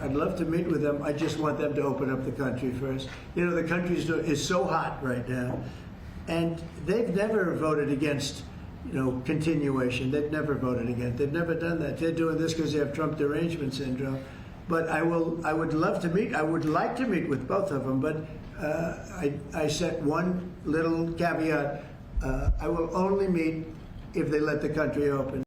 I'd love to meet with them. I just want them to open up the country first. You know, the country is so hot right now, and they've never voted against, you know, continuation. They've never voted against. They've never done that. They're doing this because they have Trump derangement syndrome. But I would love to meet. I would like to meet with both of them. But I set one little caveat. I will only meet if they let the country open.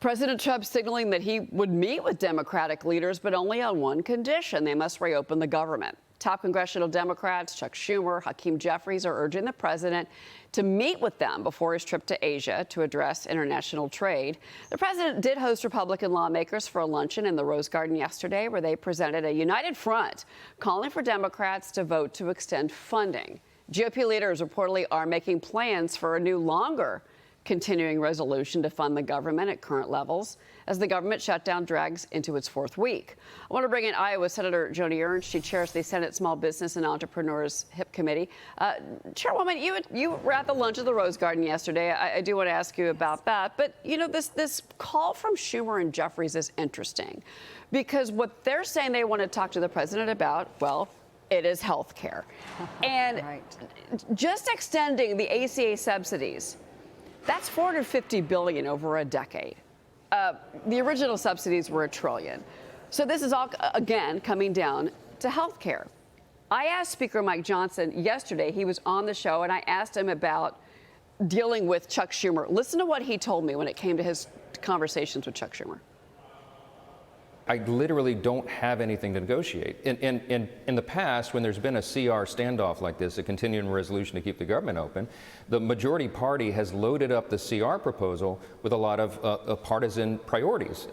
President Trump signaling that he would meet with Democratic leaders, but only on one condition: they must reopen the government. Top congressional Democrats Chuck Schumer, Hakeem Jeffries are urging the president to meet with them before his trip to Asia to address international trade. The president did host Republican lawmakers for a luncheon in the Rose Garden yesterday, where they presented a united front calling for Democrats to vote to extend funding. GOP leaders reportedly are making plans for a new, longer continuing resolution to fund the government at current levels as the government shutdown drags into its fourth week. I want to bring in Iowa Senator Joni Ernst. She chairs the Senate Small Business and Entrepreneurs HIP Committee. Chairwoman, you were at the lunch at the Rose Garden yesterday. I do want to ask you about that. But, you know, this call from Schumer and Jeffries is interesting because what they're saying they want to talk to the president about, well, it is health care. And just extending the ACA subsidies, that's $450 billion over a decade. The original subsidies were $1 trillion. So this is all, again, coming down to health care. I asked Speaker Mike Johnson yesterday, he was on the show, and I asked him about dealing with Chuck Schumer. Listen to what he told me when it came to his conversations with Chuck Schumer. I literally don't have anything to negotiate. In the past, when there's been a CR standoff like this, a continuing resolution to keep the government open, the majority party has loaded up the CR proposal with a lot of partisan priorities,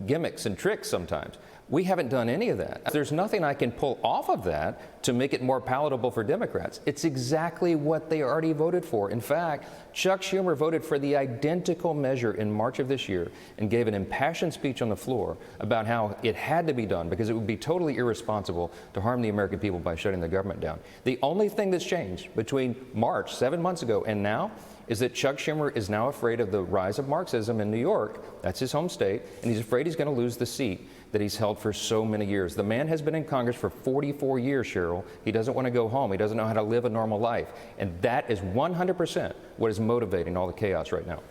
gimmicks and tricks sometimes. We haven't done any of that. There's nothing I can pull off of that to make it more palatable for Democrats. It's exactly what they already voted for. In fact, Chuck Schumer voted for the identical measure in March of this year and gave an impassioned speech on the floor about how it had to be done because it would be totally irresponsible to harm the American people by shutting the government down. The only thing that's changed between March, 7 months ago, and now is that Chuck Schumer is now afraid of the rise of Marxism in New York. That's his home state. And he's afraid he's going to lose the seat that he's held for so many years. The man has been in Congress for 44 years, Cheryl. He doesn't want to go home. He doesn't know how to live a normal life. And that is 100% what is motivating all the chaos right now.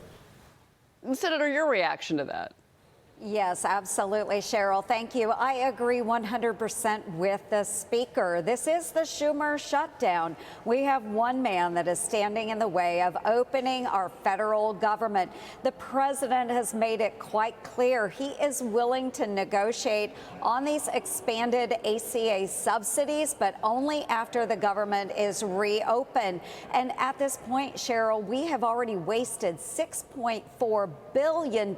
Senator, your reaction to that? Yes, absolutely, Cheryl. Thank you. I agree 100% with the speaker. This is the Schumer shutdown. We have one man that is standing in the way of opening our federal government. The president has made it quite clear he is willing to negotiate on these expanded ACA subsidies, but only after the government is reopened. And at this point, Cheryl, we have already wasted $6.4 billion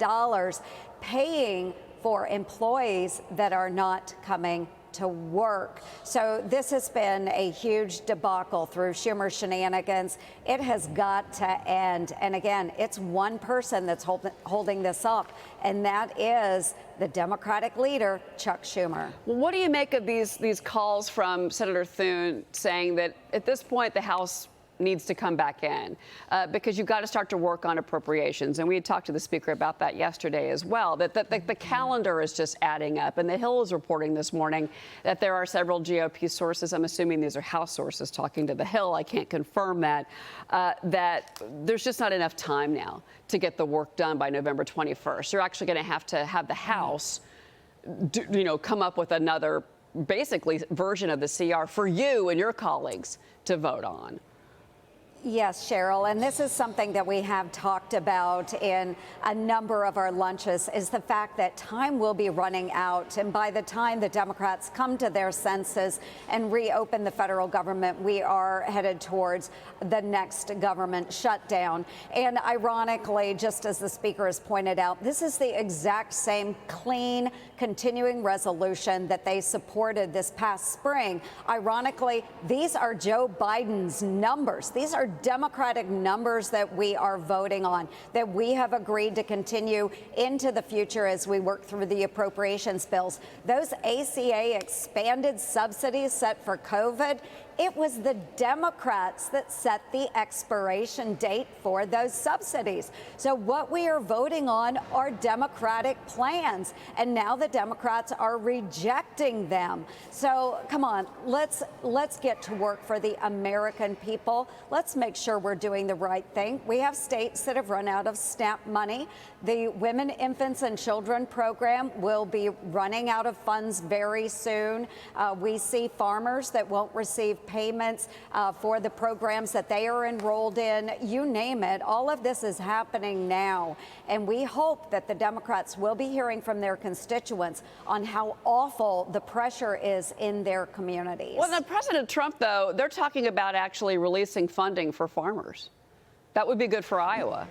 paying for employees that are not coming to work. So this has been a huge debacle through Schumer shenanigans. It has got to end. And again, it's one person that's holding this up, and that is the Democratic leader, Chuck Schumer. Well, what do you make of these calls from Senator Thune saying that at this point the House needs to come back in because you've got to start to work on appropriations. And we had talked to the speaker about that yesterday as well, that the calendar is just adding up. And the Hill is reporting this morning that there are several GOP sources, I'm assuming these are House sources talking to the Hill, I can't confirm that, that there's just not enough time now to get the work done by November 21st. You're actually going to have the House, come up with another, basically, version of the CR for you and your colleagues to vote on. Yes, Cheryl, and this is something that we have talked about in a number of our lunches, is the fact that time will be running out. And by the time the Democrats come to their senses and reopen the federal government, we are headed towards the next government shutdown. And ironically, just as the speaker has pointed out, this is the exact same clean, continuing resolution that they supported this past spring. Ironically, these are Joe Biden's numbers. These are Democratic numbers that we are voting on, that we have agreed to continue into the future as we work through the appropriations bills. Those ACA expanded subsidies set for COVID, It was the Democrats that set the expiration date for those subsidies. So what we are voting on are Democratic plans, and now the Democrats are rejecting them. So come on, let's get to work for the American people. Let's make sure we're doing the right thing. We have states that have run out of SNAP money. The Women, Infants, and Children program will be running out of funds very soon. We see farmers that won't receive payments for the programs that they are enrolled in. You name it. All of this is happening now. And we hope that the Democrats will be hearing from their constituents on how awful the pressure is in their communities. Well, then President Trump, though, they're talking about actually releasing funding for farmers. That would be good for Iowa.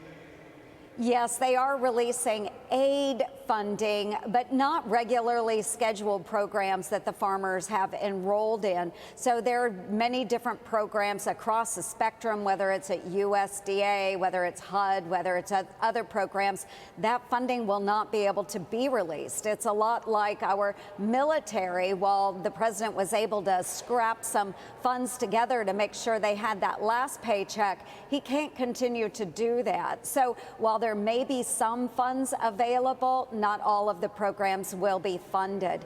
Yes, they are releasing aid funding, but not regularly scheduled programs that the farmers have enrolled in. So there are many different programs across the spectrum, whether it's at USDA, whether it's HUD, whether it's other programs. That funding will not be able to be released. It's a lot like our military. While the president was able to scrap some funds together to make sure they had that last paycheck, he can't continue to do that. So while there may be some funds available, not all of the programs will be funded.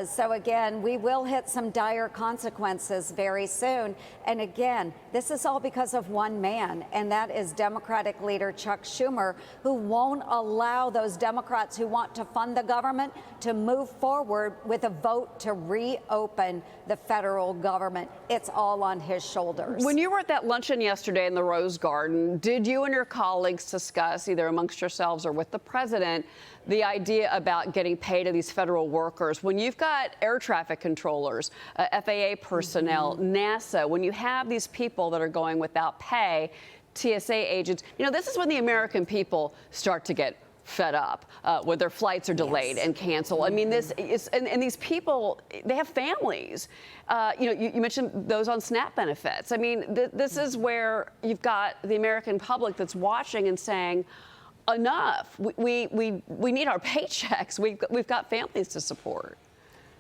So again, we will hit some dire consequences very soon. And again, this is all because of one man, and that is Democratic leader Chuck Schumer, who won't allow those Democrats who want to fund the government to move forward with a vote to reopen the federal government. It's all on his shoulders. When you were at that luncheon yesterday in the Rose Garden, did you and your colleagues discuss, either amongst yourselves or with the president, the idea about getting paid to these federal workers? When you've got air traffic controllers, FAA personnel, NASA, when you have these people that are going without pay, TSA agents, this is when the American people start to get fed up when their flights are delayed and canceled. I mean, this is, and these people, they have families. You mentioned those on SNAP benefits. I mean, this is where you've got the American public that's watching and saying, enough. We need our paychecks. We've got families to support.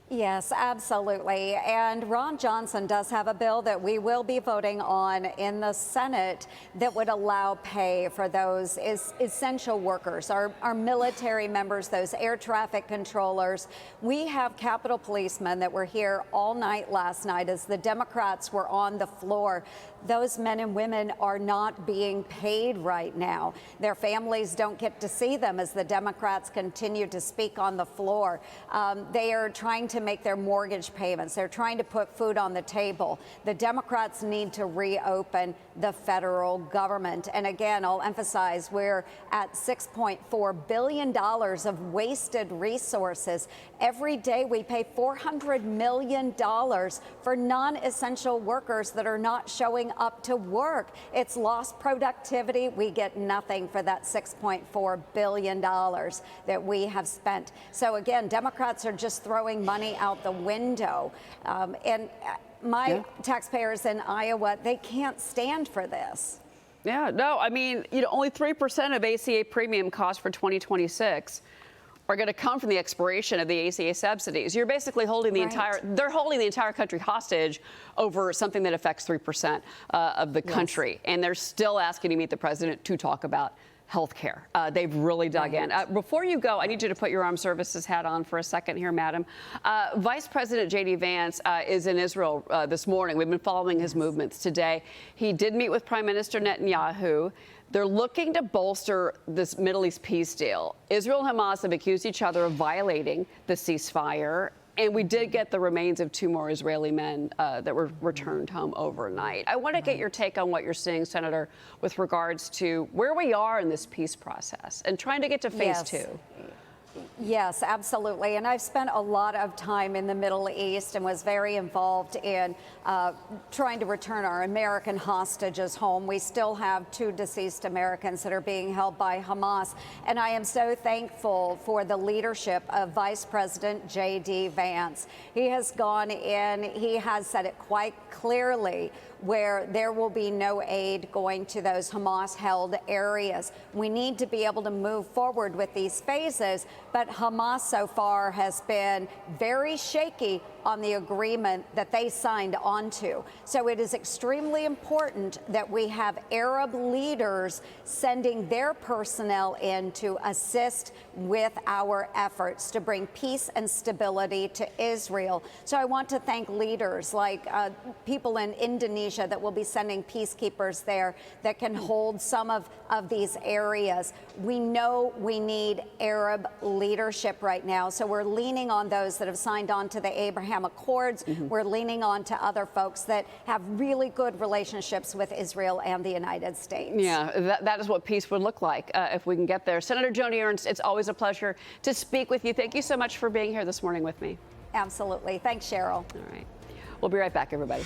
Yes, absolutely. And Ron Johnson does have a bill that we will be voting on in the Senate that would allow pay for those essential workers, our military members, those air traffic controllers. We have Capitol policemen that were here all night last night as the Democrats were on the floor. Those men and women are not being paid right now. Their families don't get to see them as the Democrats continue to speak on the floor. They are trying to make their mortgage payments. They're trying to put food on the table. The Democrats need to reopen the federal government. And again, I'll emphasize we're at $6.4 billion of wasted resources. Every day we pay $400 million for non-essential workers that are not showing up to work. It's lost productivity. We get nothing for that $6.4 billion that we have spent. So again, Democrats are just throwing money out the window. My taxpayers in Iowa, they can't stand for this. Yeah, no, I mean, only 3% of ACA premium costs for 2026 are going to come from the expiration of the ACA subsidies. You're basically holding the they're holding the entire country hostage over something that affects 3% of the country. And they're still asking to meet the president to talk about health care. They've really dug in. Before you go, I need you to put your armed services hat on for a second here, madam. Vice President J.D. Vance is in Israel this morning. We've been following his movements today. He did meet with Prime Minister Netanyahu. They're looking to bolster this Middle East peace deal. Israel and Hamas have accused each other of violating the ceasefire. And we did get the remains of 2 more Israeli men that were returned home overnight. I want to get your take on what you're seeing, Senator, with regards to where we are in this peace process and trying to get to phase 2. Yes, absolutely. And I've spent a lot of time in the Middle East and was very involved in trying to return our American hostages home. We still have 2 deceased Americans that are being held by Hamas. And I am so thankful for the leadership of Vice President J.D. Vance. He has gone in, he has said it quite clearly. where there will be no aid going to those Hamas-held areas. We need to be able to move forward with these phases, but Hamas so far has been very shaky on the agreement that they signed onto. So it is extremely important that we have Arab leaders sending their personnel in to assist with our efforts to bring peace and stability to Israel. So I want to thank leaders like people in Indonesia that will be sending peacekeepers there that can hold some of these areas. We know we need Arab leadership right now, so we're leaning on those that have signed on to the Abraham Accords. We're leaning on to other folks that have really good relationships with Israel and the United States. Yeah, that is what peace would look like if we can get there. Senator Joni Ernst, it's always a pleasure to speak with you. Thank you so much for being here this morning with me. Absolutely. Thanks, Cheryl. All right. We'll be right back, everybody.